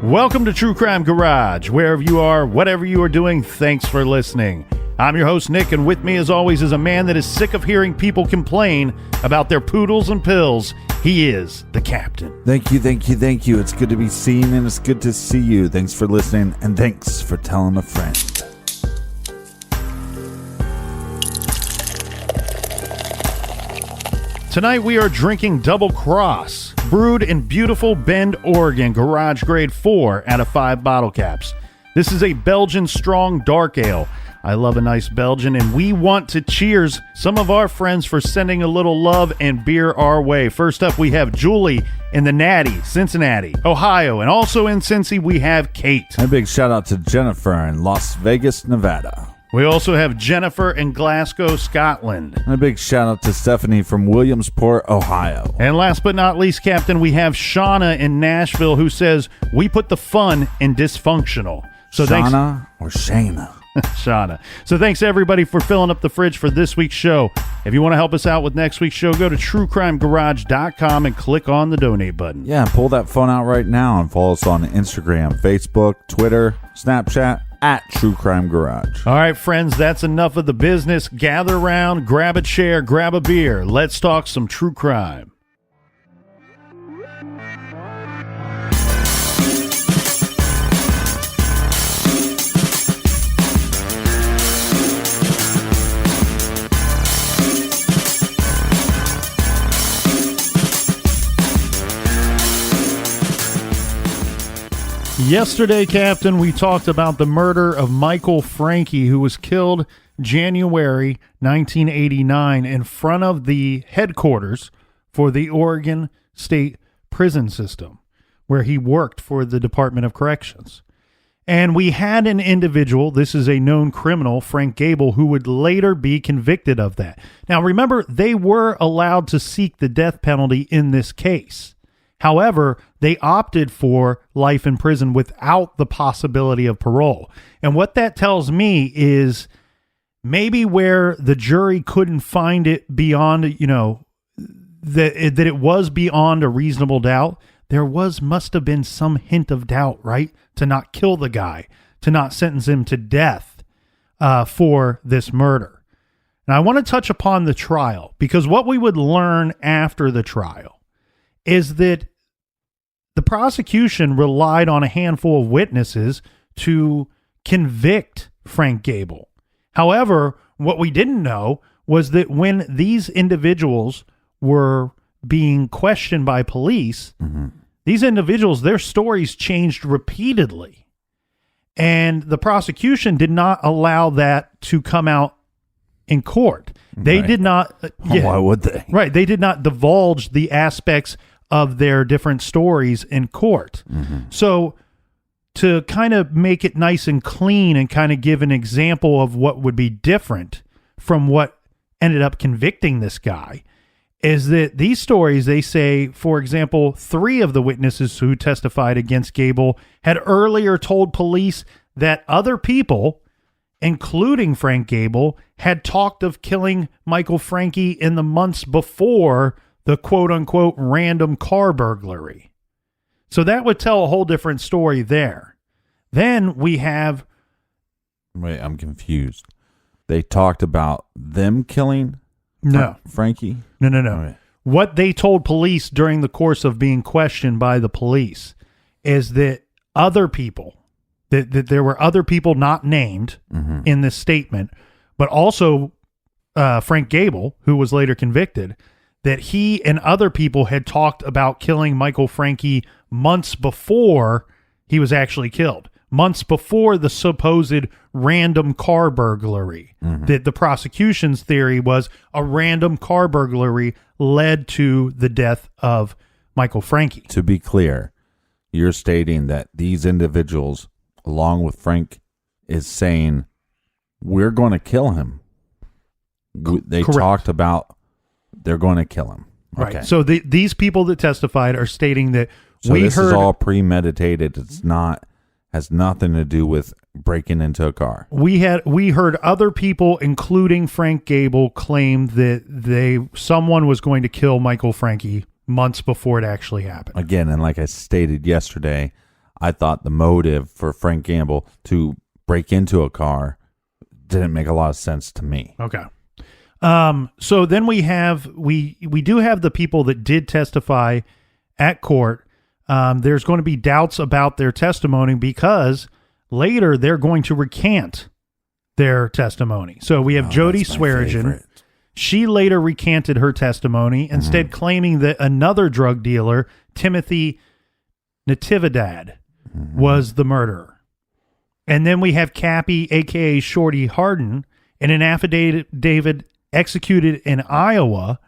Welcome to True Crime Garage. Wherever you are, whatever you are doing, thanks for listening. I'm your host, Nick, and with me, as always, is a man that is sick of hearing people complain about their poodles and pills. He is the Captain. Thank you. It's good to be seen, and it's good to see you. Thanks for listening, and thanks for telling a friend. Tonight, we are drinking Doublecross, brewed in beautiful Bend, Oregon, garage grade 4 out of 5 bottle caps. This is a Belgian strong dark ale. I love a nice Belgian, and we want to cheers some of our friends for sending a little love and beer our way. First up, we have Julie in the Natty, Cincinnati, Ohio, and also in Cincy, we have Kate. A big shout out to Jennifer in Las Vegas, Nevada. We also have Jennifer in Glasgow, Scotland. A big shout out to Stephanie from Williamsport, Ohio. And last but not least, Captain, we have Shauna in Nashville who says, we put the fun in dysfunctional. So Shauna or Shana? Shauna. So thanks everybody for filling up the fridge for this week's show. If you want to help us out with next week's show, go to truecrimegarage.com and click on the donate button. Yeah, pull that phone out right now and follow us on Instagram, Facebook, Twitter, Snapchat, at True Crime Garage. All right, friends, that's enough of the business. Gather around, grab a chair, grab a beer. Let's talk some true crime. Yesterday, Captain, we talked about the murder of Michael Francke, who was killed January 1989 in front of the headquarters for the Oregon State Prison System, where he worked for the Department of Corrections. And we had an individual, this is a known criminal, Frank Gable, who would later be convicted of that. Now, remember, they were allowed to seek the death penalty in this case. However, they opted for life in prison without the possibility of parole. And what that tells me is maybe where the jury couldn't find it beyond, that it was beyond a reasonable doubt, there must have been some hint of doubt, right? To not kill the guy, to not sentence him to death for this murder. Now, I want to touch upon the trial, because what we would learn after the trial is that the prosecution relied on a handful of witnesses to convict Frank Gable. However, what we didn't know was that when these individuals were being questioned by police, these individuals, their stories changed repeatedly. And the prosecution did not allow that to come out in court. They did not. Why would they? Right. They did not divulge the aspects of their different stories in court. So to kind of make it nice and clean and kind of give an example of what would be different from what ended up convicting this guy is that these stories, they say, for example, 3 of the witnesses who testified against Gable had earlier told police that other people, including Frank Gable, had talked of killing Michael Francke in the months before the quote-unquote random car burglary. So that would tell a whole different story there. Then we have... Wait, I'm confused. They talked about them killing Francke? No. Right. What they told police during the course of being questioned by the police is that other people, that there were other people not named in this statement, but also Frank Gable, who was later convicted, that he and other people had talked about killing Michael Francke months before he was actually killed, months before the supposed random car burglary. That the prosecution's theory was a random car burglary led to the death of Michael Francke. To be clear, you're stating that these individuals, along with Frank, is saying, we're going to kill him. They Correct. talked about they're going to kill him. Right. Okay. So these people that testified are stating that this is all premeditated. It's not, has nothing to do with breaking into a car. We heard other people, including Frank Gable, claim that someone was going to kill Michael Francke months before it actually happened. Again, and like I stated yesterday, I thought the motive for Frank Gamble to break into a car didn't make a lot of sense to me. Okay. So then we do have the people that did testify at court. There's going to be doubts about their testimony because later they're going to recant their testimony. So we have Jody Swearigan. She later recanted her testimony, instead claiming that another drug dealer, Timothy Natividad, was the murderer. And then we have Cappy, a.k.a. Shorty Harden, in an affidavit executed in Iowa.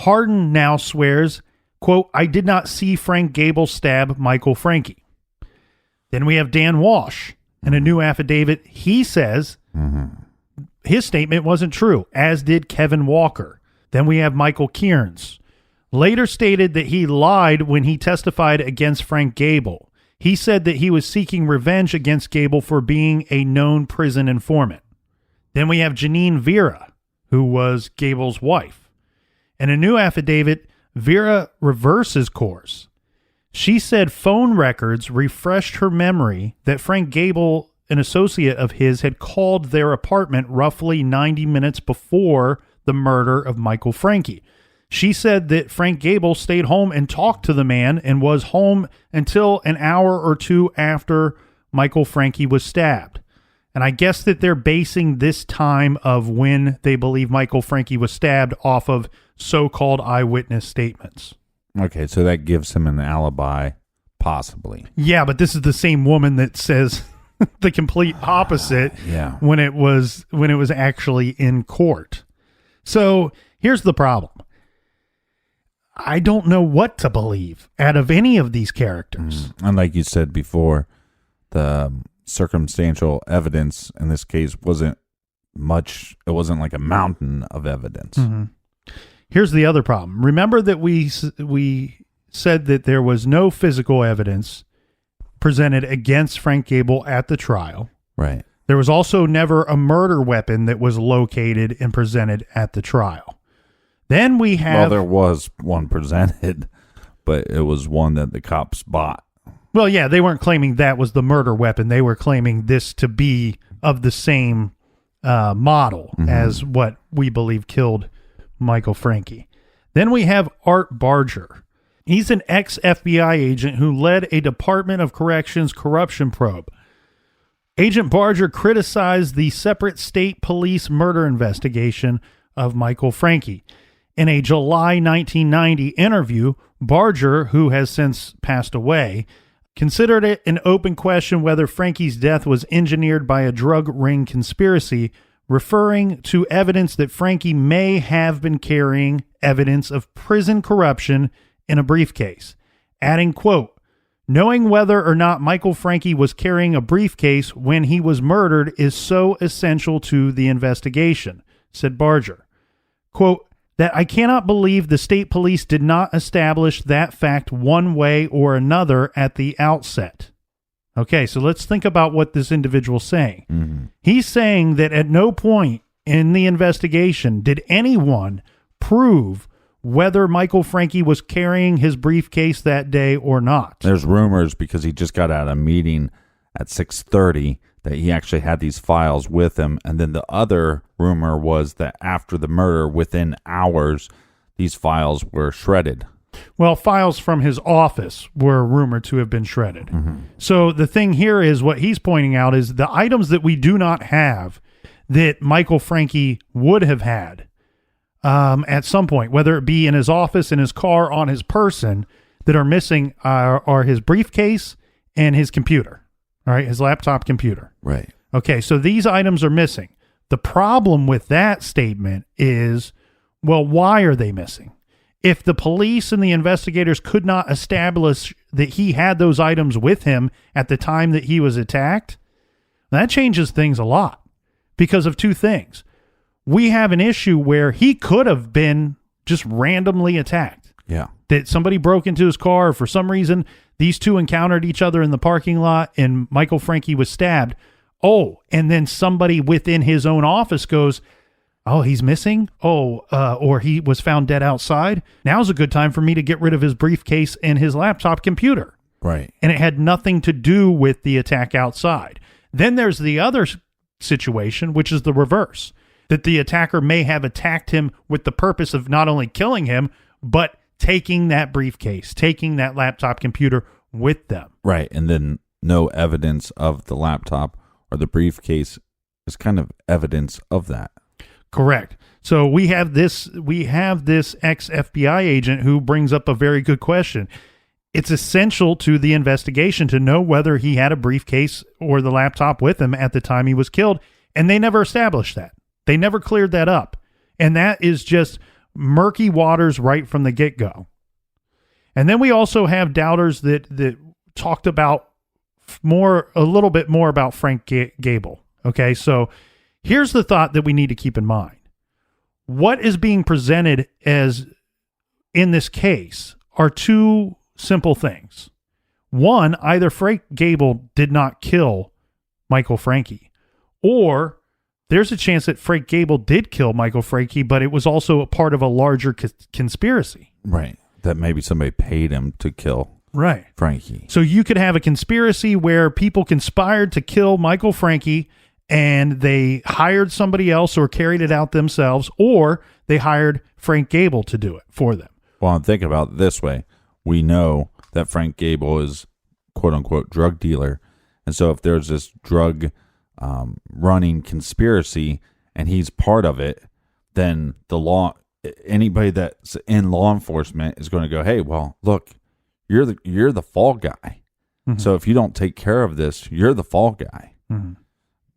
Harden now swears, quote, "I did not see Frank Gable stab Michael Francke." Then we have Dan Walsh in a new affidavit. He says his statement wasn't true, as did Kevin Walker. Then we have Michael Kearns, later stated that he lied when he testified against Frank Gable. He said that he was seeking revenge against Gable for being a known prison informant. Then we have Janine Vera, who was Gable's wife. In a new affidavit, Vera reverses course. She said phone records refreshed her memory that Frank Gable, an associate of his, had called their apartment roughly 90 minutes before the murder of Michael Francke. She said that Frank Gable stayed home and talked to the man and was home until an hour or two after Michael Francke was stabbed. And I guess that they're basing this time of when they believe Michael Francke was stabbed off of so-called eyewitness statements. Okay, so that gives him an alibi, possibly. Yeah, but this is the same woman that says the complete opposite when it was actually in court. So here's the problem. I don't know what to believe out of any of these characters. And like you said before, the circumstantial evidence in this case wasn't much. It wasn't like a mountain of evidence. Here's the other problem. Remember that we said that there was no physical evidence presented against Frank Gable at the trial. Right. There was also never a murder weapon that was located and presented at the trial. Then we have... Well, there was one presented, but it was one that the cops bought. Well, yeah, they weren't claiming that was the murder weapon. They were claiming this to be of the same model as what we believe killed Michael Francke. Then we have Art Barger. He's an ex-FBI agent who led a Department of Corrections corruption probe. Agent Barger criticized the separate state police murder investigation of Michael Francke. In a July 1990 interview, Barger, who has since passed away, considered it an open question whether Francke's death was engineered by a drug ring conspiracy, referring to evidence that Francke may have been carrying evidence of prison corruption in a briefcase, adding, quote, "Knowing whether or not Michael Francke was carrying a briefcase when he was murdered is so essential to the investigation," said Barger. Quote, "that I cannot believe the state police did not establish that fact one way or another at the outset." Okay, so let's think about what this individual's saying. He's saying that at no point in the investigation did anyone prove whether Michael Francke was carrying his briefcase that day or not. There's rumors because he just got out of a meeting at 6:30 that he actually had these files with him. And then the other rumor was that after the murder, within hours, these files were shredded. Well, files from his office were rumored to have been shredded. So the thing here is what he's pointing out is the items that we do not have that Michael Francke would have had at some point, whether it be in his office, in his car, on his person, that are missing are his briefcase and his computer. All right, his laptop computer. Right. Okay, so these items are missing. The problem with that statement is, well, why are they missing? If the police and the investigators could not establish that he had those items with him at the time that he was attacked, that changes things a lot because of two things. We have an issue where he could have been just randomly attacked. Yeah. That somebody broke into his car. For some reason, these two encountered each other in the parking lot and Michael Francke was stabbed. Oh, and then somebody within his own office goes, "Oh, he's missing? Or he was found dead outside. Now's a good time for me to get rid of his briefcase and his laptop computer." Right. And it had nothing to do with the attack outside. Then there's the other situation, which is the reverse, that the attacker may have attacked him with the purpose of not only killing him, but taking that briefcase, taking that laptop computer with them. Right. And then no evidence of the laptop or the briefcase is kind of evidence of that. Correct. So we have this ex-FBI agent who brings up a very good question. It's essential to the investigation to know whether he had a briefcase or the laptop with him at the time he was killed, and they never established that. They never cleared that up. And that is just murky waters right from the get-go. And then we also have doubters that talked about a little bit more about Frank Gable. Okay, so here's the thought that we need to keep in mind. What is being presented as in this case are two simple things. One, either Frank Gable did not kill Michael Francke, or there's a chance that Frank Gable did kill Michael Francke, but it was also a part of a larger conspiracy. Right. That maybe somebody paid him to kill Francke. So you could have a conspiracy where people conspired to kill Michael Francke and they hired somebody else or carried it out themselves, or they hired Frank Gable to do it for them. Well, I'm thinking about it this way. We know that Frank Gable is quote-unquote drug dealer. And so if there's this drug running conspiracy and he's part of it, then anybody that's in law enforcement is going to go, hey, well, look, you're the fall guy. Mm-hmm. So if you don't take care of this, you're the fall guy. Mm-hmm.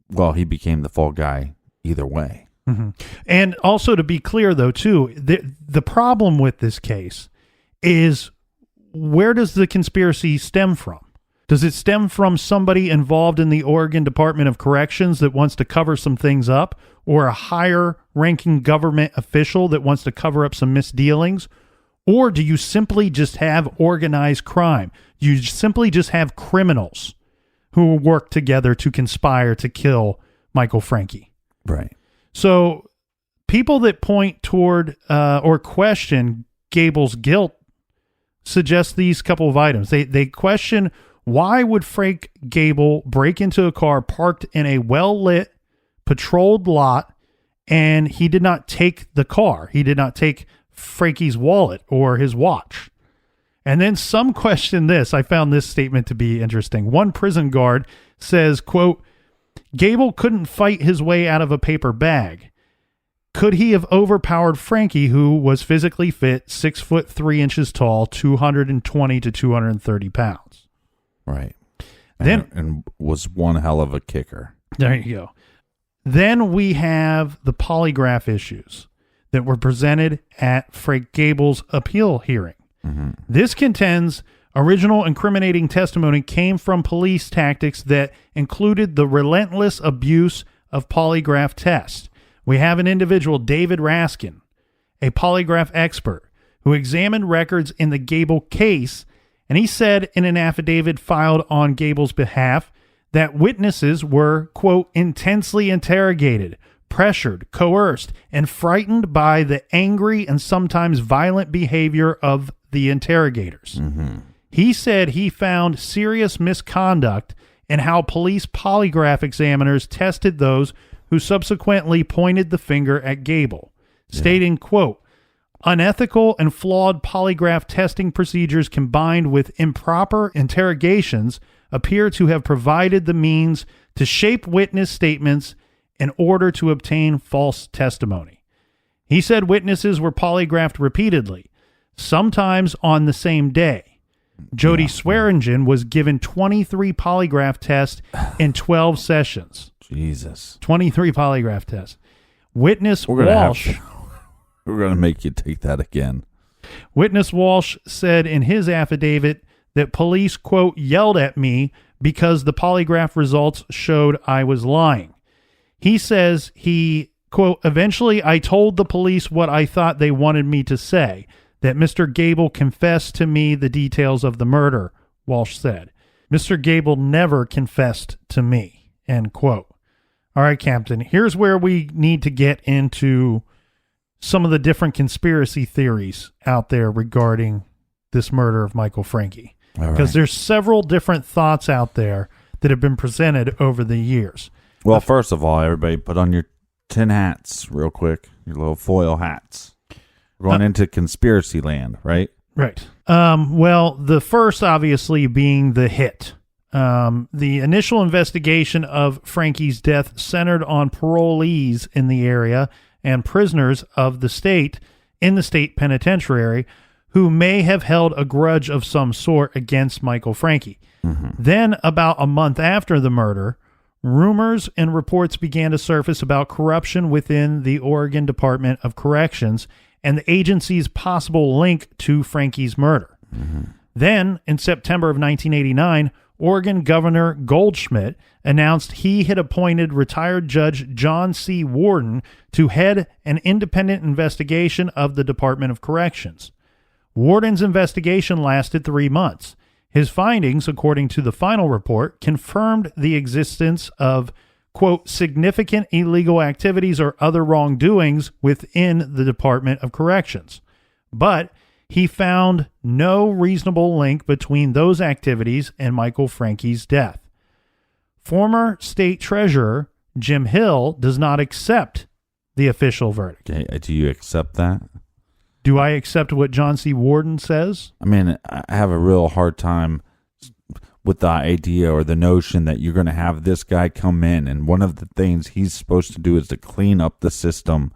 Well, he became the fall guy either way. Mm-hmm. And also to be clear, though, too, the problem with this case is, where does the conspiracy stem from? Does it stem from somebody involved in the Oregon Department of Corrections that wants to cover some things up, or a higher ranking government official that wants to cover up some misdealings? Or do you simply just have organized crime? You simply just have criminals who work together to conspire to kill Michael Francke? Right. So people that point toward or question Gable's guilt suggest these couple of items. They question, why would Frank Gable break into a car parked in a well-lit, patrolled lot, and he did not take the car? He did not take Francke's wallet or his watch. And then some question this. I found this statement to be interesting. One prison guard says, quote, Gable couldn't fight his way out of a paper bag. Could he have overpowered Francke, who was physically fit, 6'3" tall, 220 to 230 pounds? Right. Then and was one hell of a kicker. There you go. Then we have the polygraph issues that were presented at Frank Gable's appeal hearing. Mm-hmm. This contends original incriminating testimony came from police tactics that included the relentless abuse of polygraph tests. We have an individual, David Raskin, a polygraph expert, who examined records in the Gable case, and he said in an affidavit filed on Gable's behalf that witnesses were, quote, intensely interrogated, pressured, coerced, and frightened by the angry and sometimes violent behavior of the interrogators. Mm-hmm. He said he found serious misconduct in how police polygraph examiners tested those who subsequently pointed the finger at Gable, stating, quote, unethical and flawed polygraph testing procedures combined with improper interrogations appear to have provided the means to shape witness statements in order to obtain false testimony. He said witnesses were polygraphed repeatedly, sometimes on the same day. Jody Swearingen was given 23 polygraph tests in 12 sessions. Jesus. 23 polygraph tests. Witness Walsh. We're going to make you take that again. Witness Walsh said in his affidavit that police, quote, yelled at me because the polygraph results showed I was lying. He says he, quote, eventually I told the police what I thought they wanted me to say, that Mr. Gable confessed to me the details of the murder, Walsh said. Mr. Gable never confessed to me, end quote. All right, Captain, here's where we need to get into some of the different conspiracy theories out there regarding this murder of Michael Francke. All because right. there's several different thoughts out there that have been presented over the years. Well, first of all, everybody put on your tin hats real quick, your little foil hats. We're going into conspiracy land, right? Right. Well, the first obviously being the hit. The initial investigation of Francke's death centered on parolees in the area and prisoners of the state in the state penitentiary who may have held a grudge of some sort against Michael Francke. Then, about a month after the murder, rumors and reports began to surface about corruption within the Oregon Department of Corrections and the agency's possible link to Francke's murder. Then, in September of 1989, Oregon Governor Goldschmidt announced he had appointed retired Judge John C. Warden to head an independent investigation of the Department of Corrections. Warden's investigation lasted 3 months. His findings, according to the final report, confirmed the existence of, quote, significant illegal activities or other wrongdoings within the Department of Corrections. But he found no reasonable link between those activities and Michael Francke's death. Former state treasurer Jim Hill does not accept the official verdict. Okay, do you accept that? Do I accept what John C. Warden says? I mean, I have a real hard time with the idea or the notion that you're going to have this guy come in, and one of the things he's supposed to do is to clean up the system,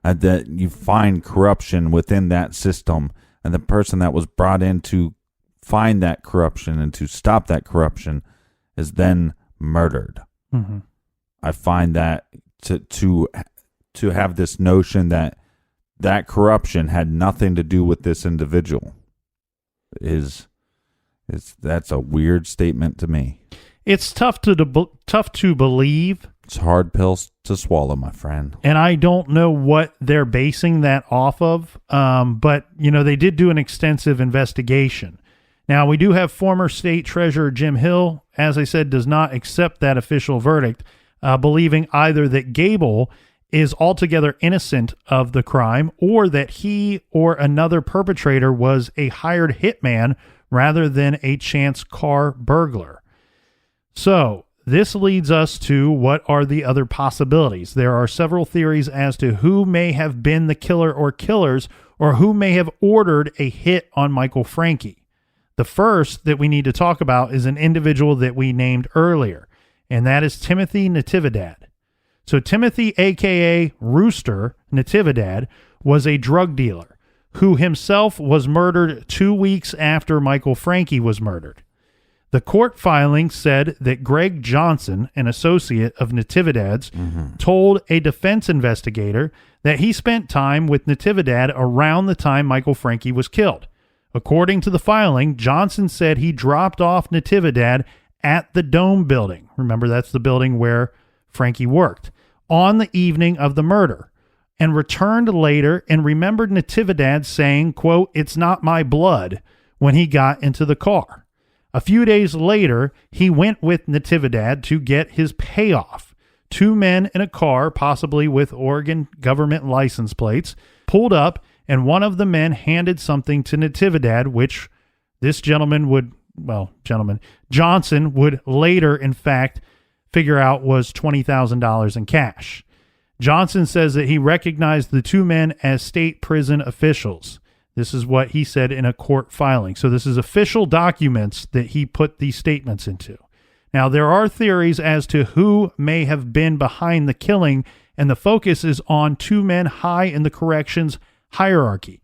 that you find corruption within that system, and the person that was brought in to find that corruption and to stop that corruption is then murdered. I find that to have this notion that corruption had nothing to do with this individual that's a weird statement to me. It's tough to believe. It's hard pills to swallow, my friend. And I don't know what they're basing that off of. But, they did do an extensive investigation. Now, we do have former state treasurer Jim Hill, as I said, does not accept that official verdict, believing either that Gable is altogether innocent of the crime or that he or another perpetrator was a hired hitman rather than a chance car burglar. So, this leads us to what are the other possibilities. There are several theories as to who may have been the killer or killers, or who may have ordered a hit on Michael Francke. The first that we need to talk about is an individual that we named earlier, and that is Timothy Natividad. So Timothy, a.k.a. Rooster Natividad, was a drug dealer who himself was murdered 2 weeks after Michael Francke was murdered. The court filing said that Greg Johnson, an associate of Natividad's, told a defense investigator that he spent time with Natividad around the time Michael Francke was killed. According to the filing, Johnson said he dropped off Natividad at the Dome building. Remember, that's the building where Francke worked, on the evening of the murder, and returned later and remembered Natividad saying, quote, "It's not my blood," when he got into the car. A few days later, he went with Natividad to get his payoff. Two men in a car, possibly with Oregon government license plates, pulled up, and one of the men handed something to Natividad, which this Johnson would later, in fact, figure out was $20,000 in cash. Johnson says that he recognized the two men as state prison officials. This is what he said in a court filing. So this is official documents that he put these statements into. Now, there are theories as to who may have been behind the killing, and the focus is on two men high in the corrections hierarchy.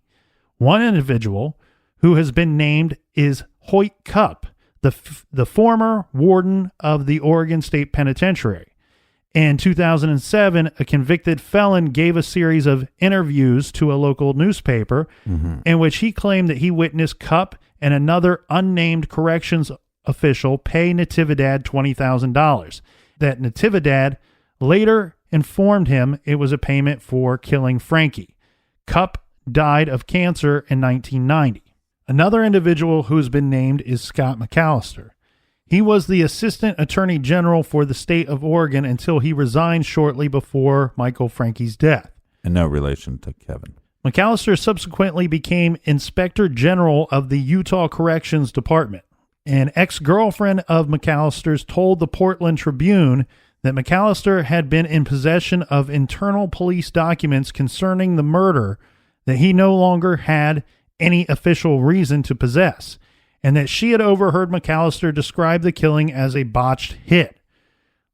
One individual who has been named is Hoyt Cupp, the former warden of the Oregon State Penitentiary. In 2007, a convicted felon gave a series of interviews to a local newspaper in which he claimed that he witnessed Cupp and another unnamed corrections official pay Natividad $20,000. That Natividad later informed him it was a payment for killing Francke. Cupp died of cancer in 1990. Another individual who's been named is Scott McAllister. He was the Assistant Attorney General for the state of Oregon until he resigned shortly before Michael Francke's death. And no relation to Kevin. McAllister subsequently became Inspector General of the Utah Corrections Department. An ex-girlfriend of McAllister's told the Portland Tribune that McAllister had been in possession of internal police documents concerning the murder that he no longer had any official reason to possess, and that she had overheard McAllister describe the killing as a botched hit.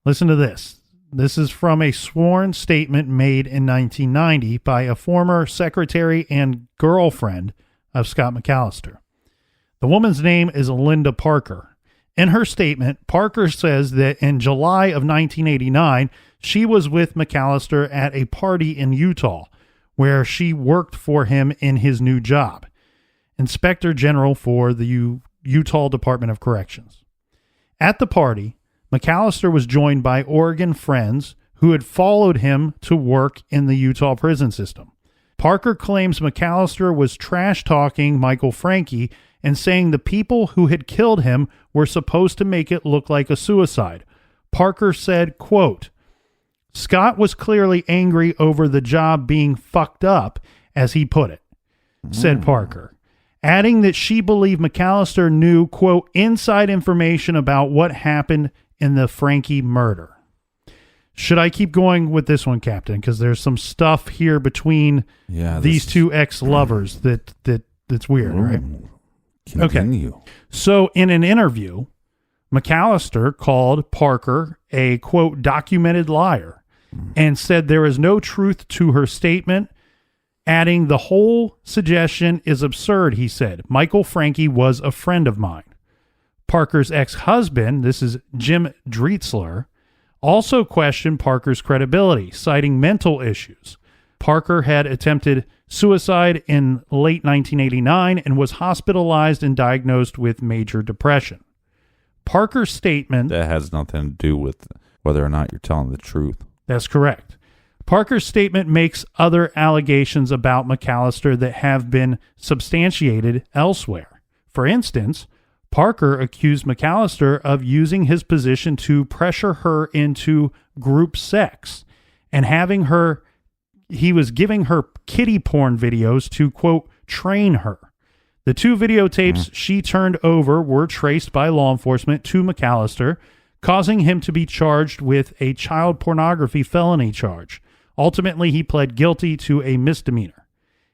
Listen to this. This is from a sworn statement made in 1990 by a former secretary and girlfriend of Scott McAllister. The woman's name is Linda Parker. In her statement, Parker says that in July of 1989, she was with McAllister at a party in Utah, where she worked for him in his new job, Inspector General for the Utah Department of Corrections. At the party, McAllister was joined by Oregon friends who had followed him to work in the Utah prison system. Parker claims McAllister was trash-talking Michael Francke and saying the people who had killed him were supposed to make it look like a suicide. Parker said, quote, "Scott was clearly angry over the job being fucked up, as he put it," said Parker, adding that she believed McAllister knew, quote, "inside information about what happened in the Francke murder." Should I keep going with this one, Captain? Because there's some stuff here between these two ex-lovers that's weird, right? Continue. Okay. So in an interview, McAllister called Parker a, quote, "documented liar," and said there is no truth to her statement, adding the whole suggestion is absurd, he said. "Michael Francke was a friend of mine." Parker's ex-husband, this is Jim Drietzler, also questioned Parker's credibility, citing mental issues. Parker had attempted suicide in late 1989 and was hospitalized and diagnosed with major depression. Parker's statement... That has nothing to do with whether or not you're telling the truth. That's correct. Parker's statement makes other allegations about McAllister that have been substantiated elsewhere. For instance, Parker accused McAllister of using his position to pressure her into group sex and he was giving her kiddie porn videos to, quote, train her. The two videotapes she turned over were traced by law enforcement to McAllister, causing him to be charged with a child pornography felony charge. Ultimately, he pled guilty to a misdemeanor.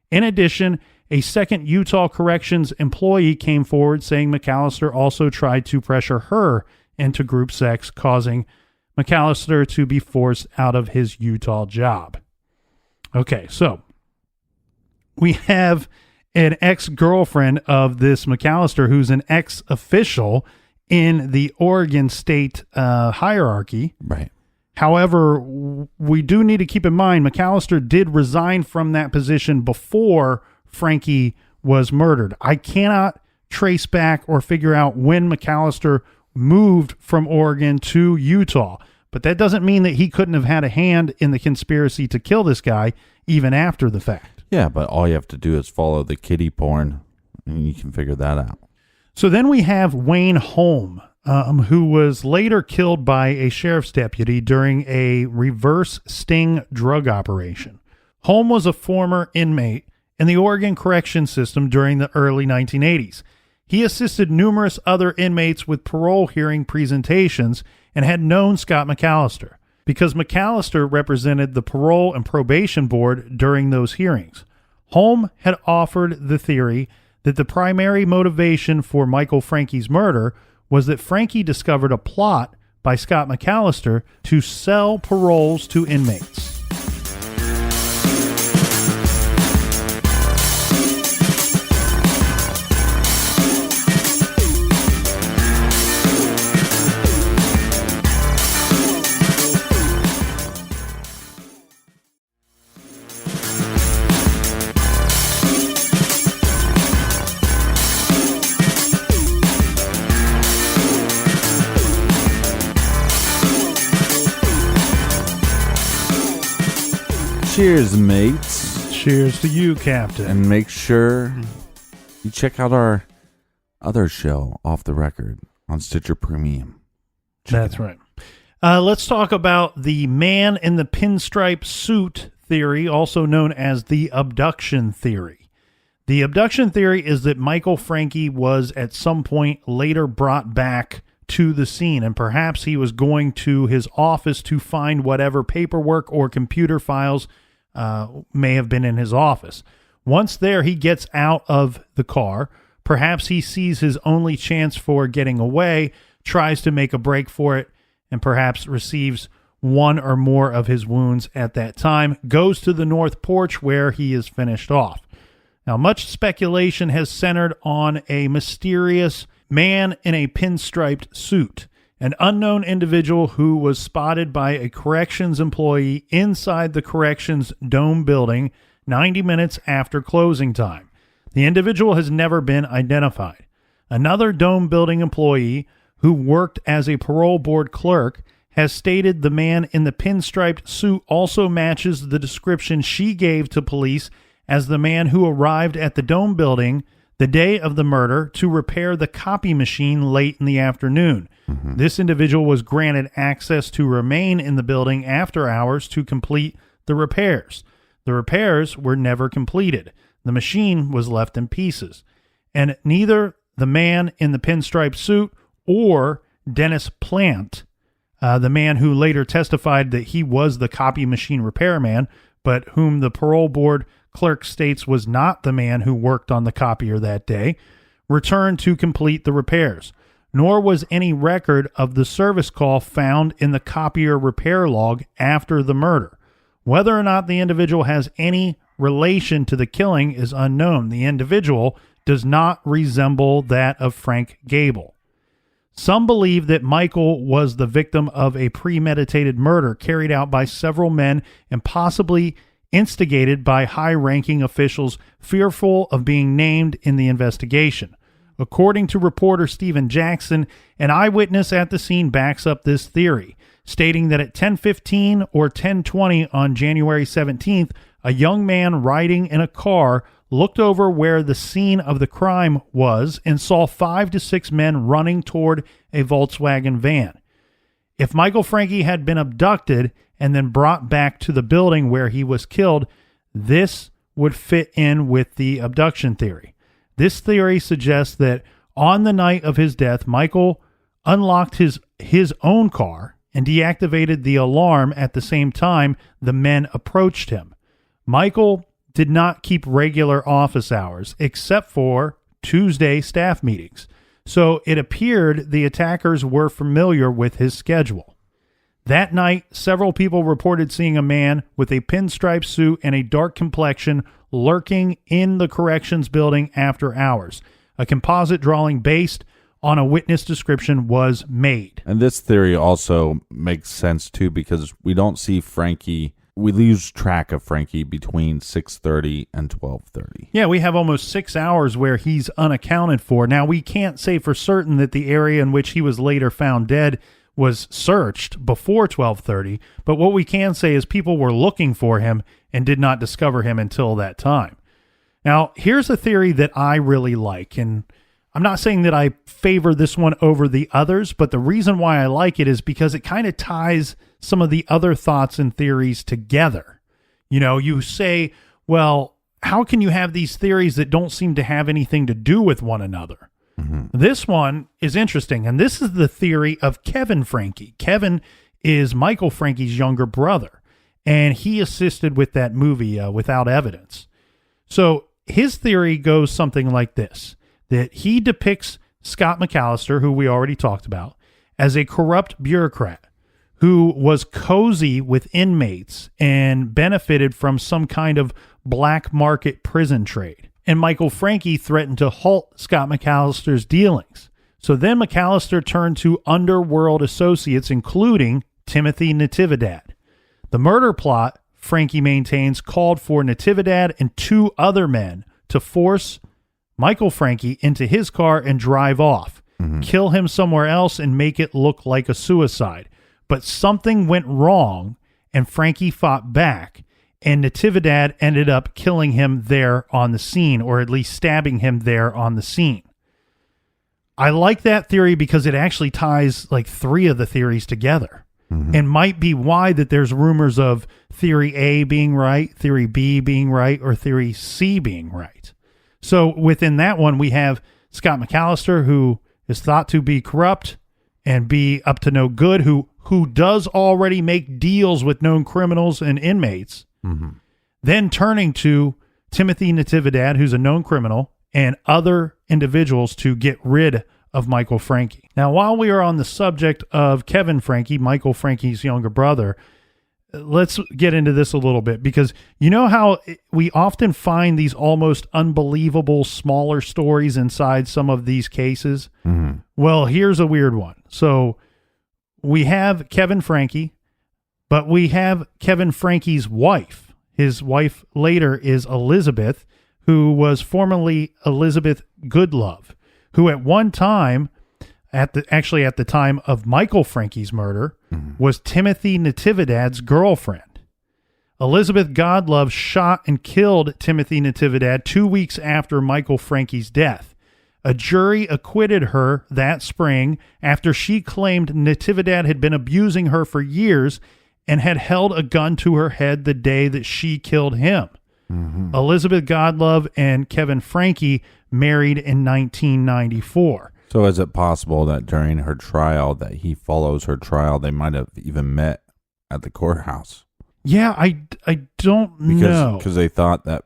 In addition, a second Utah Corrections employee came forward saying McAllister also tried to pressure her into group sex, causing McAllister to be forced out of his Utah job. Okay, so we have an ex-girlfriend of this McAllister who's an ex-official in the Oregon state hierarchy. Right. However, we do need to keep in mind McAllister did resign from that position before Francke was murdered. I cannot trace back or figure out when McAllister moved from Oregon to Utah, but that doesn't mean that he couldn't have had a hand in the conspiracy to kill this guy even after the fact. Yeah, but all you have to do is follow the kiddie porn and you can figure that out. So then we have Wayne Holm, who was later killed by a sheriff's deputy during a reverse sting drug operation. Holm was a former inmate in the Oregon correction system during the early 1980s. He assisted numerous other inmates with parole hearing presentations and had known Scott McAllister because McAllister represented the parole and probation board during those hearings. Holm had offered the theory that the primary motivation for Michael Francke's murder was that Francke discovered a plot by Scott McAllister to sell paroles to inmates. Cheers, mates. Cheers to you, Captain. And make sure you check out our other show, Off the Record, on Stitcher Premium. That's right. Let's talk about the man in the pinstripe suit theory, also known as the abduction theory. The abduction theory is that Michael Francke was at some point later brought back to the scene, and perhaps he was going to his office to find whatever paperwork or computer files may have been in his office. Once there, he gets out of the car. Perhaps he sees his only chance for getting away, tries to make a break for it, and perhaps receives one or more of his wounds at that time, goes to the north porch where he is finished off. Now, much speculation has centered on a mysterious man in a pinstriped suit, an unknown individual who was spotted by a corrections employee inside the corrections dome building 90 minutes after closing time. The individual has never been identified. Another dome building employee who worked as a parole board clerk has stated the man in the pinstriped suit also matches the description she gave to police as the man who arrived at the dome building the day of the murder to repair the copy machine late in the afternoon. This individual was granted access to remain in the building after hours to complete the repairs. The repairs were never completed. The machine was left in pieces. And neither the man in the pinstripe suit or Dennis Plant, the man who later testified that he was the copy machine repairman, but whom the parole board clerk states was not the man who worked on the copier that day, returned to complete the repairs. Nor was any record of the service call found in the copier repair log after the murder. Whether or not the individual has any relation to the killing is unknown. The individual does not resemble that of Frank Gable. Some believe that Michael was the victim of a premeditated murder carried out by several men and possibly instigated by high-ranking officials fearful of being named in the investigation. According to reporter Stephen Jackson, an eyewitness at the scene backs up this theory, stating that at 10:15 or 10:20 on January 17th, a young man riding in a car looked over where the scene of the crime was and saw 5 to 6 men running toward a Volkswagen van. If Michael Francke had been abducted and then brought back to the building where he was killed, this would fit in with the abduction theory. This theory suggests that on the night of his death, Michael unlocked his own car and deactivated the alarm at the same time the men approached him. Michael did not keep regular office hours except for Tuesday staff meetings, so it appeared the attackers were familiar with his schedule. That night, several people reported seeing a man with a pinstripe suit and a dark complexion lurking in the corrections building after hours. A composite drawing based on a witness description was made. And this theory also makes sense, too, because we don't see Francke. We lose track of Francke between 6:30 and 12:30. Yeah, we have almost 6 hours where he's unaccounted for. Now, we can't say for certain that the area in which he was later found dead was searched before 12:30, but what we can say is people were looking for him and did not discover him until that time. Now, here's a theory that I really like, and I'm not saying that I favor this one over the others, but the reason why I like it is because it kind of ties some of the other thoughts and theories together. You know, you say, well, how can you have these theories that don't seem to have anything to do with one another? This one is interesting, and this is the theory of Kevin Francke. Kevin is Michael Francke's younger brother, and he assisted with that movie, Without Evidence. So his theory goes something like this, that he depicts Scott McAllister, who we already talked about, as a corrupt bureaucrat who was cozy with inmates and benefited from some kind of black market prison trade. And Michael Francke threatened to halt Scott McAllister's dealings. So then McAllister turned to underworld associates, including Timothy Natividad. The murder plot, Francke maintains, called for Natividad and 2 other men to force Michael Francke into his car and drive off, kill him somewhere else and make it look like a suicide. But something went wrong, and Francke fought back, and Natividad ended up killing him there on the scene, or at least stabbing him there on the scene. I like that theory because it actually ties like 3 of the theories together, and might be why that there's rumors of theory A being right, theory B being right, or theory C being right. So within that one, we have Scott McAllister, who is thought to be corrupt and be up to no good, who does already make deals with known criminals and inmates. Then turning to Timothy Natividad, who's a known criminal, and other individuals to get rid of Michael Francke. Now, while we are on the subject of Kevin Francke, Michael Francke's younger brother, let's get into this a little bit, because you know how we often find these almost unbelievable smaller stories inside some of these cases? Well, here's a weird one. So we have Kevin Francke, but we have Kevin Francke's wife. His wife later is Elizabeth, who was formerly Elizabeth Goodlove, who at one time, at the time of Michael Francke's murder, was Timothy Natividad's girlfriend. Elizabeth Goodlove shot and killed Timothy Natividad 2 weeks after Michael Francke's death. A jury acquitted her that spring after she claimed Natividad had been abusing her for years and had held a gun to her head the day that she killed him. Elizabeth Goodlove and Kevin Francke married in 1994. So is it possible that during her trial, that he follows her trial, they might have even met at the courthouse? Yeah, I don't know. Because they thought that,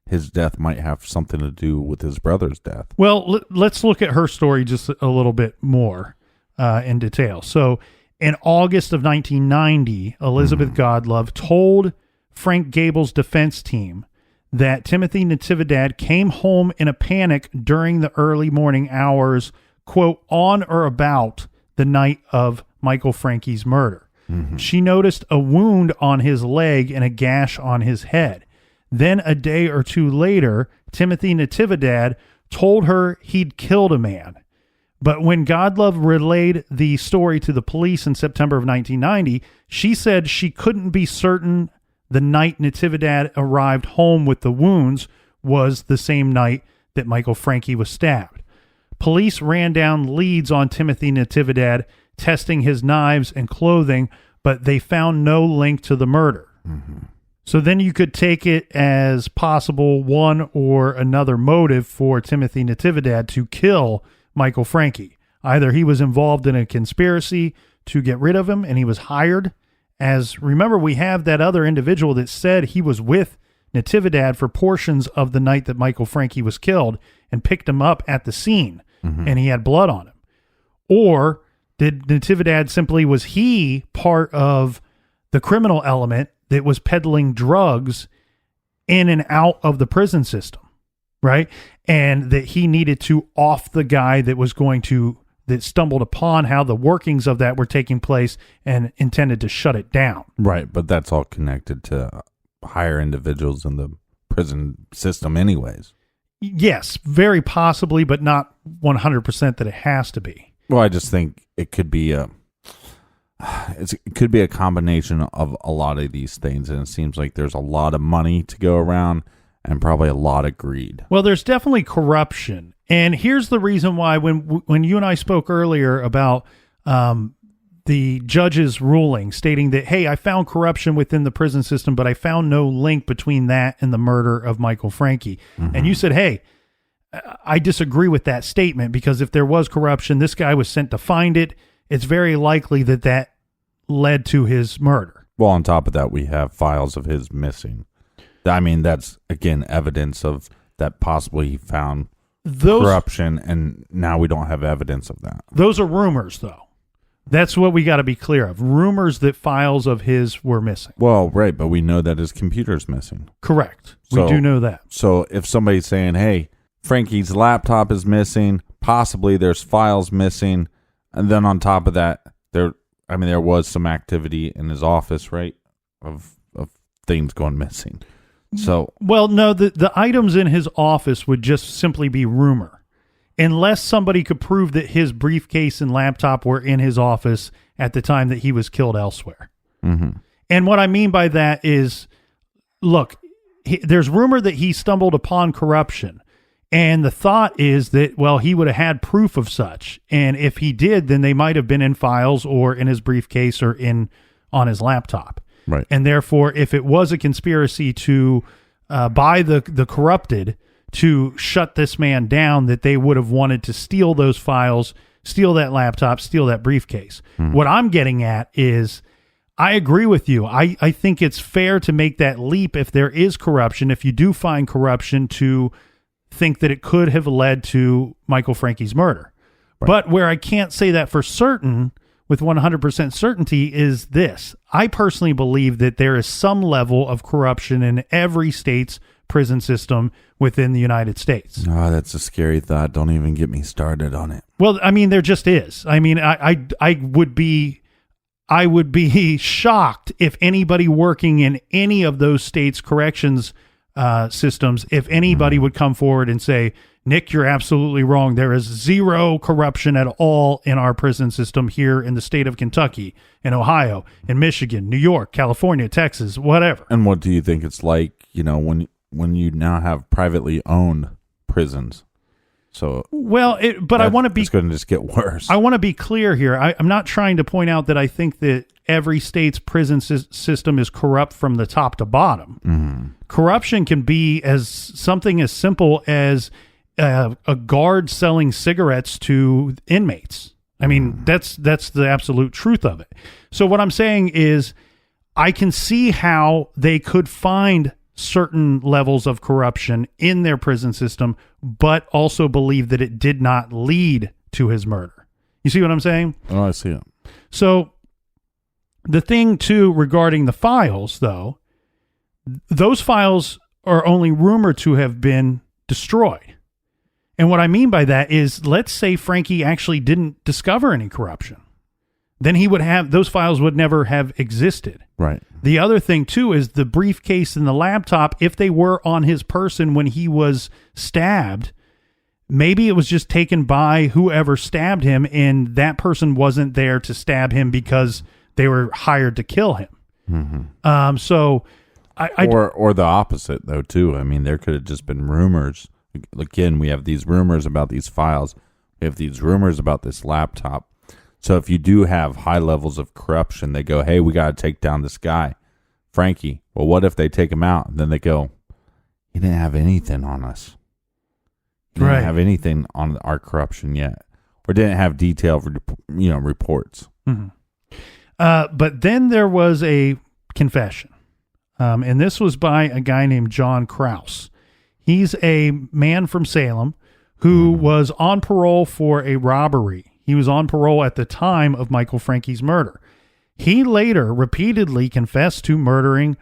his death might have something to do with his brother's death. Well, let's look at her story just a little bit more in detail. So in August of 1990, Elizabeth Goodlove told Frank Gable's defense team that Timothy Natividad came home in a panic during the early morning hours, quote, on or about the night of Michael Francke's murder. She noticed a wound on his leg and a gash on his head. Then a day or two later, Timothy Natividad told her he'd killed a man. But when Goodlove relayed the story to the police in September of 1990, she said she couldn't be certain the night Natividad arrived home with the wounds was the same night that Michael Francke was stabbed. Police ran down leads on Timothy Natividad, testing his knives and clothing, but they found no link to the murder. So then you could take it as possible one or another motive for Timothy Natividad to kill Michael Francke. Either he was involved in a conspiracy to get rid of him and he was hired. As remember, we have that other individual that said he was with Natividad for portions of the night that Michael Francke was killed and picked him up at the scene and he had blood on him. Or did Natividad simply, was he part of the criminal element that was peddling drugs in and out of the prison system, right? And that he needed to off the guy that stumbled upon how the workings of that were taking place and intended to shut it down. Right, but that's all connected to higher individuals in the prison system anyways. Yes, very possibly, but not 100% that it has to be. Well, I just think it could be a combination of a lot of these things, and it seems like there's a lot of money to go around and probably a lot of greed. Well, there's definitely corruption. And here's the reason why when you and I spoke earlier about the judge's ruling stating that, hey, I found corruption within the prison system, but I found no link between that and the murder of Michael Francke. And you said, hey, I disagree with that statement, because if there was corruption, this guy was sent to find it. It's very likely that led to his murder. Well, on top of that, we have files of his missing. I mean, that's, again, evidence of that possibly he found corruption, and now we don't have evidence of that. Those are rumors, though. That's what we got to be clear of. Rumors that files of his were missing. Well, right, but we know that his computer's missing. Correct. We do know that. So if somebody's saying, hey, Francke's laptop is missing, possibly there's files missing, and then on top of that, there was some activity in his office, right, of things going missing. So, well, no, the items in his office would just simply be rumor, unless somebody could prove that his briefcase and laptop were in his office at the time that he was killed elsewhere. And what I mean by that is, look, there's rumor that he stumbled upon corruption, and the thought is that, well, he would have had proof of such, and if he did, then they might have been in files or in his briefcase or on his laptop. Right. And therefore, if it was a conspiracy to buy the corrupted to shut this man down that they would have wanted to steal those files, steal that laptop, steal that briefcase. What I'm getting at is I agree with you. I think it's fair to make that leap if there is corruption, if you do find corruption, to think that it could have led to Michael Francke's murder. Right. But where I can't say that for certain with 100% certainty is this. I personally believe that there is some level of corruption in every state's prison system within the United States. Oh, that's a scary thought. Don't even get me started on it. Well, I mean, there just is. I mean, I would be shocked if anybody working in any of those states' corrections systems, if anybody would come forward and say, Nick, you're absolutely wrong. There is zero corruption at all in our prison system here in the state of Kentucky, in Ohio, in Michigan, New York, California, Texas, whatever. And what do you think it's like, when you now have privately owned prisons? So well, I want to be. It's going to just get worse. I want to be clear here. I'm not trying to point out that I think that every state's prison system is corrupt from the top to bottom. Mm-hmm. Corruption can be as something as simple as a guard selling cigarettes to inmates. I mean, that's the absolute truth of it. So what I'm saying is, I can see how they could find certain levels of corruption in their prison system, but also believe that it did not lead to his murder. You see what I'm saying? Oh, I see it. So the thing too regarding the files, though, those files are only rumored to have been destroyed. And what I mean by that is, let's say Francke actually didn't discover any corruption. Then those files would never have existed. Right. The other thing too is the briefcase and the laptop, if they were on his person when he was stabbed, maybe it was just taken by whoever stabbed him, and that person wasn't there to stab him because they were hired to kill him. Mm-hmm. So or the opposite though too. I mean, there could have just been rumors. Again, we have these rumors about these files. We have these rumors about this laptop. So if you do have high levels of corruption, they go, hey, we got to take down this guy, Francke. Well, what if they take him out? And then they go, he didn't have anything on us. He didn't have anything on our corruption yet. Or didn't have detailed, reports. Mm-hmm. But then there was a confession. And this was by a guy named John Crux. He's a man from Salem who was on parole for a robbery. He was on parole at the time of Michael Francke's murder. He later repeatedly confessed to murdering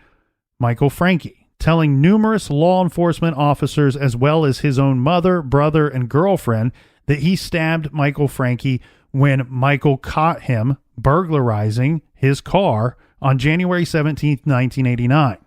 Michael Francke, telling numerous law enforcement officers as well as his own mother, brother, and girlfriend that he stabbed Michael Francke when Michael caught him burglarizing his car on January 17th, 1989.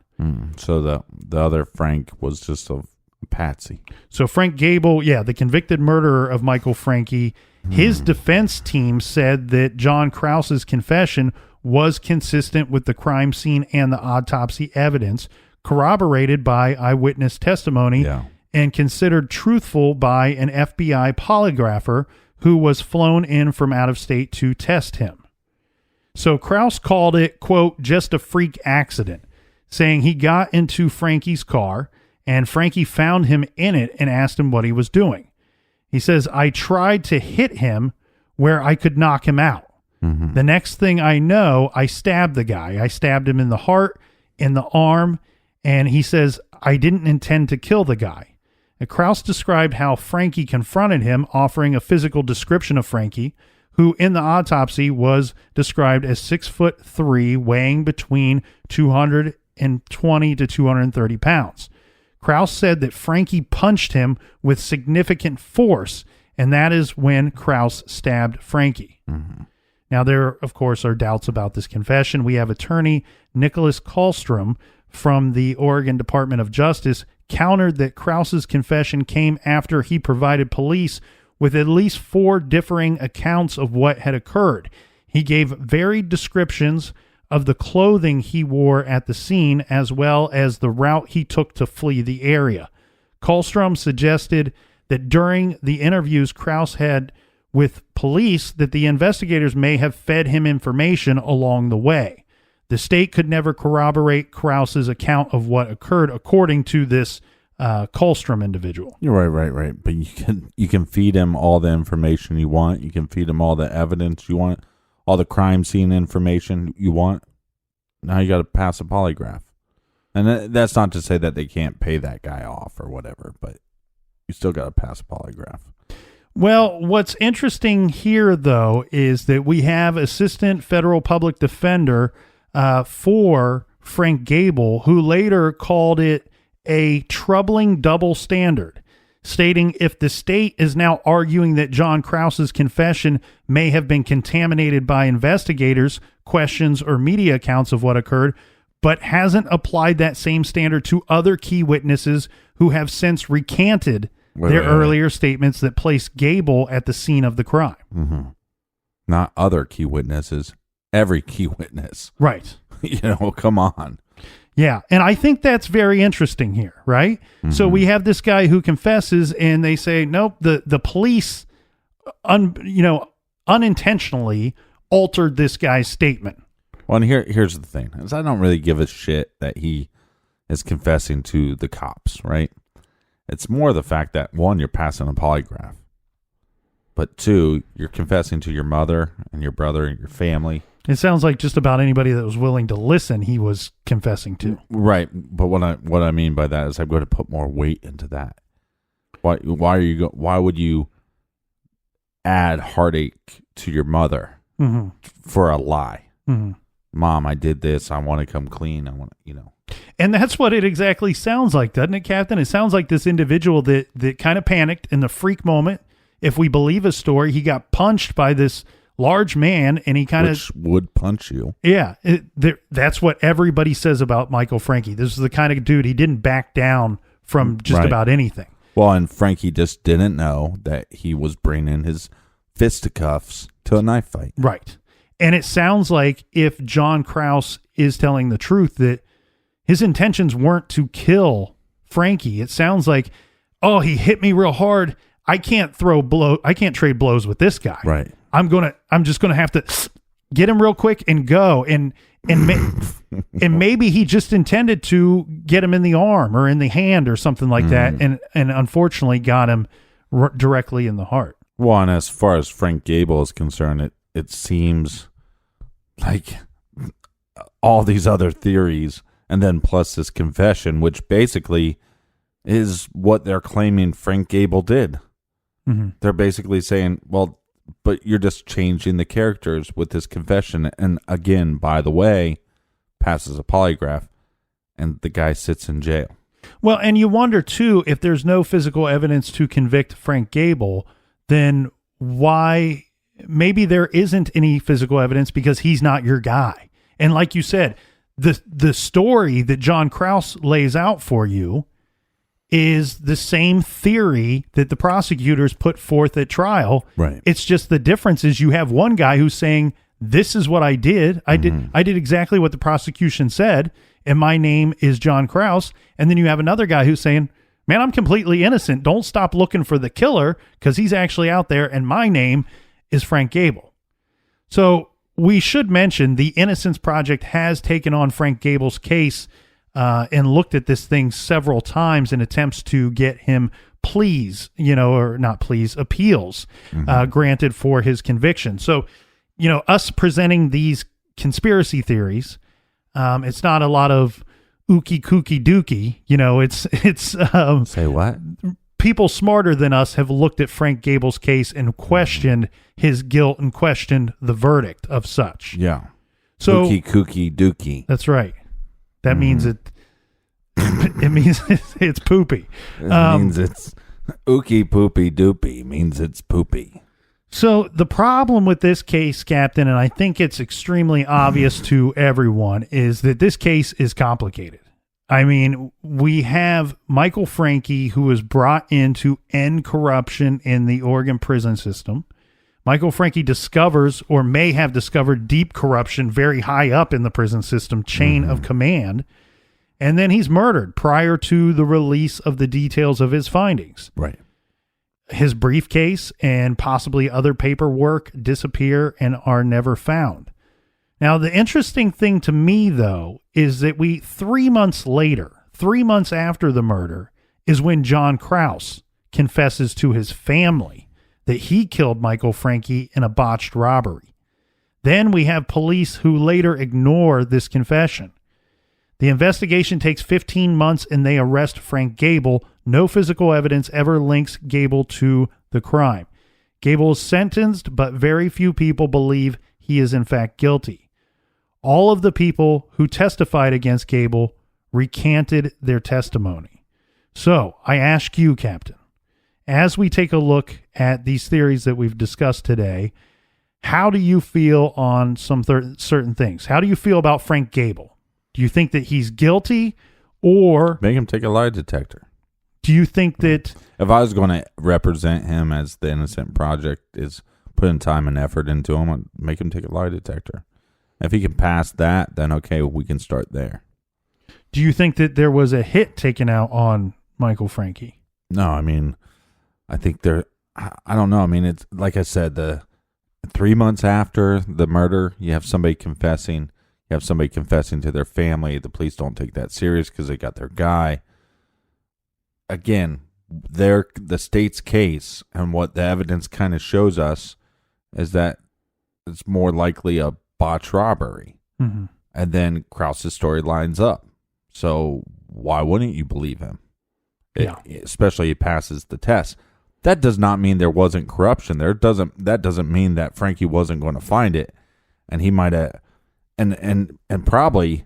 So the other Frank was just a patsy. So Frank Gable, the convicted murderer of Michael Francke, his defense team said that John Krause's confession was consistent with the crime scene and the autopsy evidence, corroborated by eyewitness testimony, and considered truthful by an FBI polygrapher who was flown in from out of state to test him. So Krause called it, quote, just a freak accident, saying he got into Francke's car and Francke found him in it and asked him what he was doing. He says, I tried to hit him where I could knock him out. Mm-hmm. The next thing I know, I stabbed the guy. I stabbed him in the heart, in the arm, and he says, I didn't intend to kill the guy. And Krause described how Francke confronted him, offering a physical description of Francke, who in the autopsy was described as 6'3", weighing between 220 to 230 pounds. Krause said that Francke punched him with significant force, and that is when Krause stabbed Francke. Mm-hmm. Now, there, of course, are doubts about this confession. We have attorney Nicholas Kallstrom from the Oregon Department of Justice countered that Krause's confession came after he provided police with at least 4 differing accounts of what had occurred. He gave varied descriptions of the clothing he wore at the scene, as well as the route he took to flee the area. Kallstrom suggested that during the interviews Krause had with police, that the investigators may have fed him information along the way. The state could never corroborate Krause's account of what occurred, according to this Colstrom individual. You're right. But you can feed him all the information you want. You can feed him all the evidence you want, all the crime scene information you want. Now you got to pass a polygraph. And that's not to say that they can't pay that guy off or whatever, but you still got to pass a polygraph. Well, what's interesting here, though, is that we have Assistant Federal Public Defender for Frank Gable, who later called it a troubling double standard, stating if the state is now arguing that John Krause's confession may have been contaminated by investigators, questions, or media accounts of what occurred, but hasn't applied that same standard to other key witnesses who have since recanted their earlier statements that placed Gable at the scene of the crime. Mm-hmm. Not other key witnesses, every key witness. Right. Come on. Yeah, and I think that's very interesting here, right? Mm-hmm. So we have this guy who confesses, and they say, nope, the police, unintentionally altered this guy's statement. Well, and here's the thing, is I don't really give a shit that he is confessing to the cops, right? It's more the fact that, one, you're passing a polygraph, but two, you're confessing to your mother and your brother and your family. It sounds like just about anybody that was willing to listen, he was confessing to. Right, but what I mean by that is I'm going to put more weight into that. Why would you add heartache to your mother for a lie? Mm-hmm. Mom, I did this. I want to come clean. I want to, And that's what it exactly sounds like, doesn't it, Captain? It sounds like this individual that kind of panicked in the freak moment. If we believe his story, he got punched by this large man, and he kind of would punch you. Yeah, that's what everybody says about Michael Francke. This is the kind of dude, he didn't back down from just about anything. Well, and Francke just didn't know that he was bringing his fisticuffs to a knife fight. Right. And it sounds like if John Krause is telling the truth, that his intentions weren't to kill Francke. It sounds like, oh, he hit me real hard. I can't trade blows with this guy. Right. I'm just gonna have to get him real quick and go. And maybe he just intended to get him in the arm or in the hand or something like that. And unfortunately got him directly in the heart. Well, and as far as Frank Gable is concerned, it seems like all these other theories, and then plus this confession, which basically is what they're claiming Frank Gable did. Mm-hmm. They're basically saying, well, but you're just changing the characters with this confession. And again, by the way, passes a polygraph, and the guy sits in jail. Well, and you wonder, too, if there's no physical evidence to convict Frank Gable, then why... Maybe there isn't any physical evidence because he's not your guy. And like you said, the story that John Krause lays out for you is the same theory that the prosecutors put forth at trial. Right. It's just the difference is you have one guy who's saying, this is what I did. I did exactly what the prosecution said, and my name is John Krause. And then you have another guy who's saying, man, I'm completely innocent. Don't stop looking for the killer because he's actually out there, and my name is Frank Gable. So we should mention the Innocence Project has taken on Frank Gable's case and looked at this thing several times in attempts to get him appeals granted for his conviction. So, us presenting these conspiracy theories, it's not a lot of ookie kooky dookie. It's say what? People smarter than us have looked at Frank Gable's case and questioned his guilt and questioned the verdict of such. Yeah. So Ookie kooky dookie. That's right. That means it means it's poopy. It means it's ookie poopy doopy means it's poopy. So the problem with this case, Captain, and I think it's extremely obvious to everyone, is that this case is complicated. I mean, we have Michael Francke, who was brought in to end corruption in the Oregon prison system. Michael Francke discovers, or may have discovered, deep corruption very high up in the prison system chain of command. And then he's murdered prior to the release of the details of his findings. Right. His briefcase and possibly other paperwork disappear and are never found. Now, the interesting thing to me, though, is that 3 months later, 3 months after the murder, is when John Krause confesses to his family that he killed Michael Francke in a botched robbery. Then we have police who later ignore this confession. The investigation takes 15 months and they arrest Frank Gable. No physical evidence ever links Gable to the crime. Gable is sentenced, but very few people believe he is in fact guilty. All of the people who testified against Gable recanted their testimony. So I ask you, Captain, as we take a look at these theories that we've discussed today, how do you feel on some certain things? How do you feel about Frank Gable? Do you think that he's guilty, or Make him take a lie detector. do you think that... If I was going to represent him as the innocent project is putting time and effort into him, I'd make him take a lie detector. If he can pass that, then okay, we can start there. Do you think that there was a hit taken out on Michael Francke? No, I mean, I think I don't know. I mean, it's like I said, the 3 months after the murder, you have somebody confessing. You have somebody confessing to their family. The police don't take that serious because they got their guy. Again, the state's case and what the evidence kind of shows us is that it's more likely a botched robbery. Mm-hmm. And then Krause's story lines up. So why wouldn't you believe him? Especially he passes the test. That does not mean there wasn't corruption there. That doesn't mean that Francke wasn't going to find it, and he might have, and probably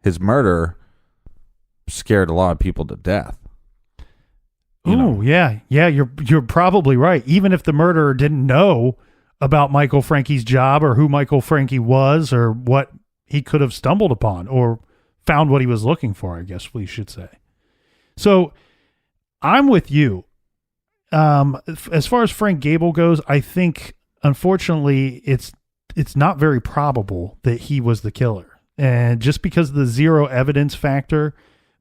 his murder scared a lot of people to death. Oh yeah, you're probably right. Even if the murderer didn't know about Michael Francke's job or who Michael Francke was or what he could have stumbled upon or found what he was looking for, I guess we should say. So I'm with you. As far as Frank Gable goes, I think unfortunately it's not very probable that he was the killer. And just because of the zero evidence factor,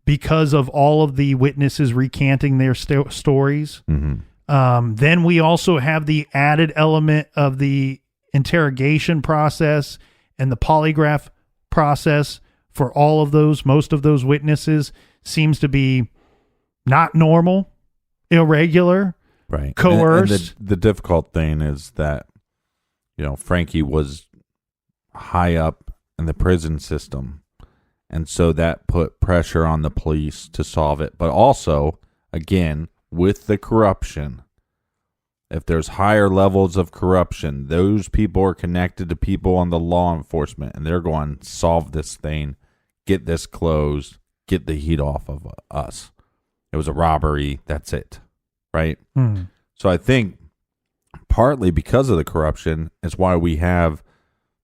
because of all of the witnesses recanting their stories, then we also have the added element of the interrogation process and the polygraph process for all of those, most of those witnesses seems to be not normal, irregular, right, coerced. And the difficult thing is that, Francke was high up in the prison system, and so that put pressure on the police to solve it. But also, again, with the corruption, if there's higher levels of corruption, those people are connected to people on the law enforcement, and they're going to solve this thing, get this closed, get the heat off of us. It was a robbery. That's it. Right? So I think partly because of the corruption is why we have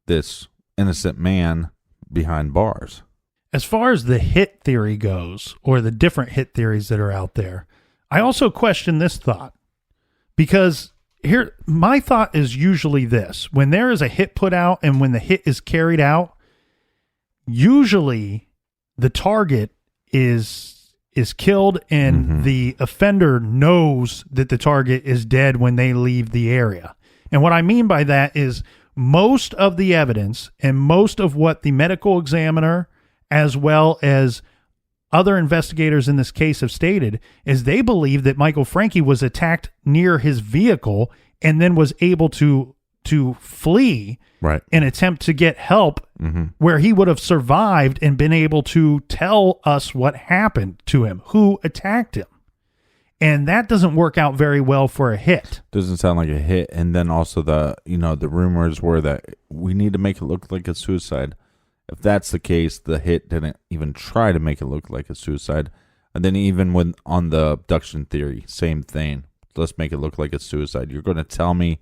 this innocent man behind bars. As far as the hit theory goes, or the different hit theories that are out there, I also question this thought. Because here, my thought is usually this. When there is a hit put out and when the hit is carried out, usually the target is killed and the offender knows that the target is dead when they leave the area. And what I mean by that is most of the evidence and most of what the medical examiner as well as other investigators in this case have stated is they believe that Michael Francke was attacked near his vehicle and then was able to flee and attempt to get help where he would have survived and been able to tell us what happened to him, who attacked him. And that doesn't work out very well for a hit. Doesn't sound like a hit. And then also the rumors were that we need to make it look like a suicide. If that's the case, the hit didn't even try to make it look like a suicide. And then even when on the abduction theory, same thing. Let's make it look like a suicide. You're going to tell me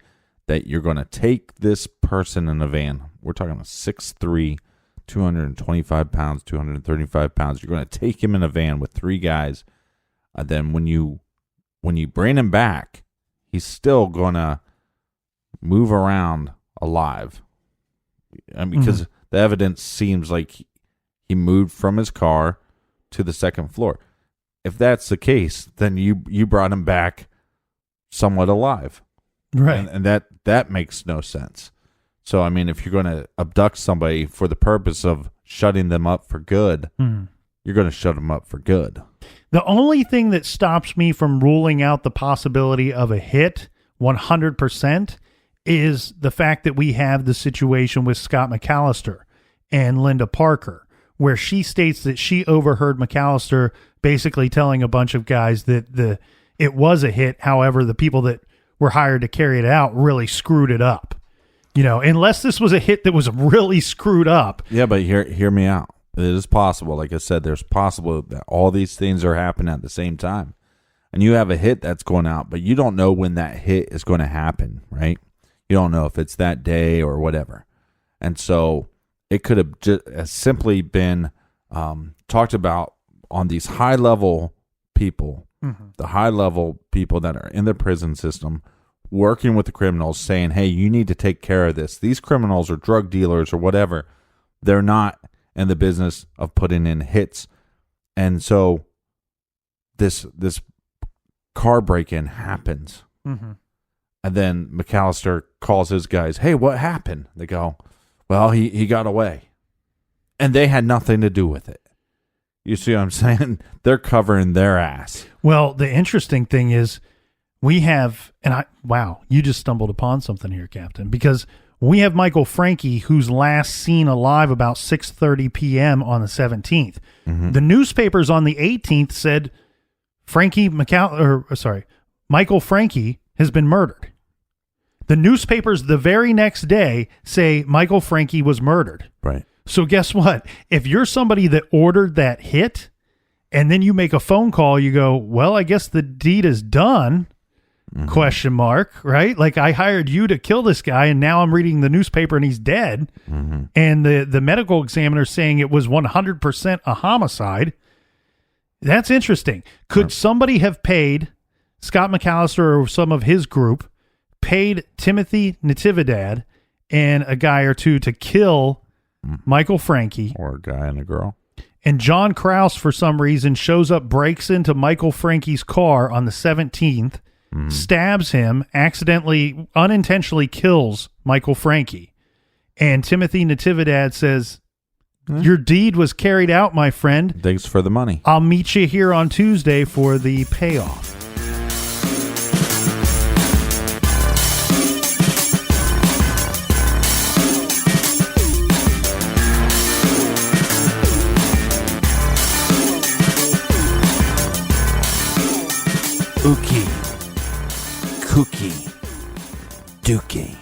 that you're going to take this person in a van. We're talking about 6'3", 225 pounds, 235 pounds. You're going to take him in a van with three guys. And then when you bring him back, he's still going to move around alive. Because the evidence seems like he moved from his car to the second floor. If that's the case, then you brought him back somewhat alive. Right. And that makes no sense. So, I mean, if you're going to abduct somebody for the purpose of shutting them up for good, you're going to shut them up for good. The only thing that stops me from ruling out the possibility of a hit 100% is the fact that we have the situation with Scott McAllister and Linda Parker, where she states that she overheard McAllister basically telling a bunch of guys that it was a hit. However, the people that were hired to carry it out really screwed it up. You know, unless this was a hit that was really screwed up. Yeah, but hear me out. It is possible. Like I said, there's possible that all these things are happening at the same time. And you have a hit that's going out, but you don't know when that hit is going to happen, right? You don't know if it's that day or whatever. And so it could have just simply been talked about on these high-level people, the high-level people that are in the prison system, working with the criminals, saying, hey, you need to take care of this. These criminals or drug dealers or whatever, they're not in the business of putting in hits. And so this car break-in happens. And then McAllister calls his guys, hey, what happened? They go, well, he got away. And they had nothing to do with it. You see what I'm saying? They're covering their ass. Well, the interesting thing is we have, wow, you just stumbled upon something here, Captain, because we have Michael Francke, who's last seen alive about 6:30 p.m. on the 17th. The newspapers on the 18th said Michael Francke has been murdered. The newspapers the very next day say Michael Francke was murdered. Right. So guess what? If you're somebody that ordered that hit and then you make a phone call, you go, well, I guess the deed is done, question mark, right? Like I hired you to kill this guy and now I'm reading the newspaper and he's dead. And the medical examiner saying it was 100% a homicide. That's interesting. Could somebody have paid Scott McAllister or some of his group, paid Timothy Natividad and a guy or two to kill Michael Francke? Or a guy and a girl. And John Krause, for some reason, shows up, breaks into Michael Francke's car on the 17th, stabs him, accidentally, unintentionally kills Michael Francke. And Timothy Natividad says, your deed was carried out, my friend. Thanks for the money. I'll meet you here on Tuesday for the payoff. Kooky. Dookie.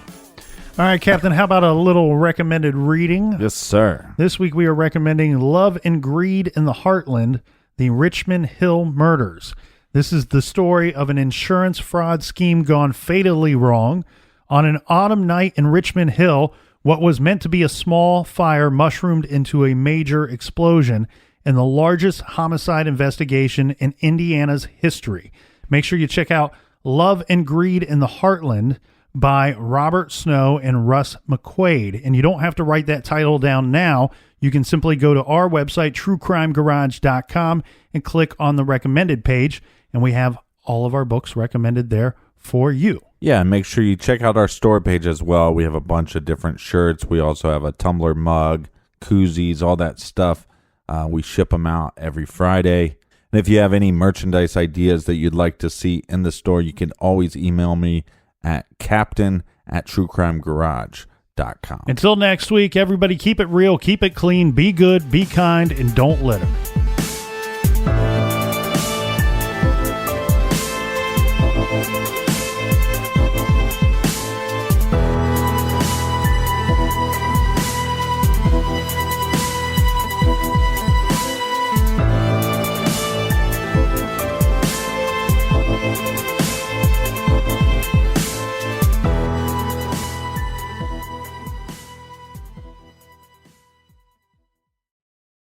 All right, Captain, how about a little recommended reading? Yes, sir. This week we are recommending Love and Greed in the Heartland, the Richmond Hill Murders. This is the story of an insurance fraud scheme gone fatally wrong. On an autumn night in Richmond Hill, what was meant to be a small fire mushroomed into a major explosion in the largest homicide investigation in Indiana's history. Make sure you check out Love and Greed in the Heartland by Robert Snow and Russ McQuaid. And you don't have to write that title down now. You can simply go to our website, truecrimegarage.com, and click on the recommended page. And we have all of our books recommended there for you. Yeah, and make sure you check out our store page as well. We have a bunch of different shirts. We also have a tumbler mug, koozies, all that stuff. We ship them out every Friday. And if you have any merchandise ideas that you'd like to see in the store, you can always email me at captain@truecrimegarage.com. Until next week, everybody keep it real, keep it clean, be good, be kind, and don't litter.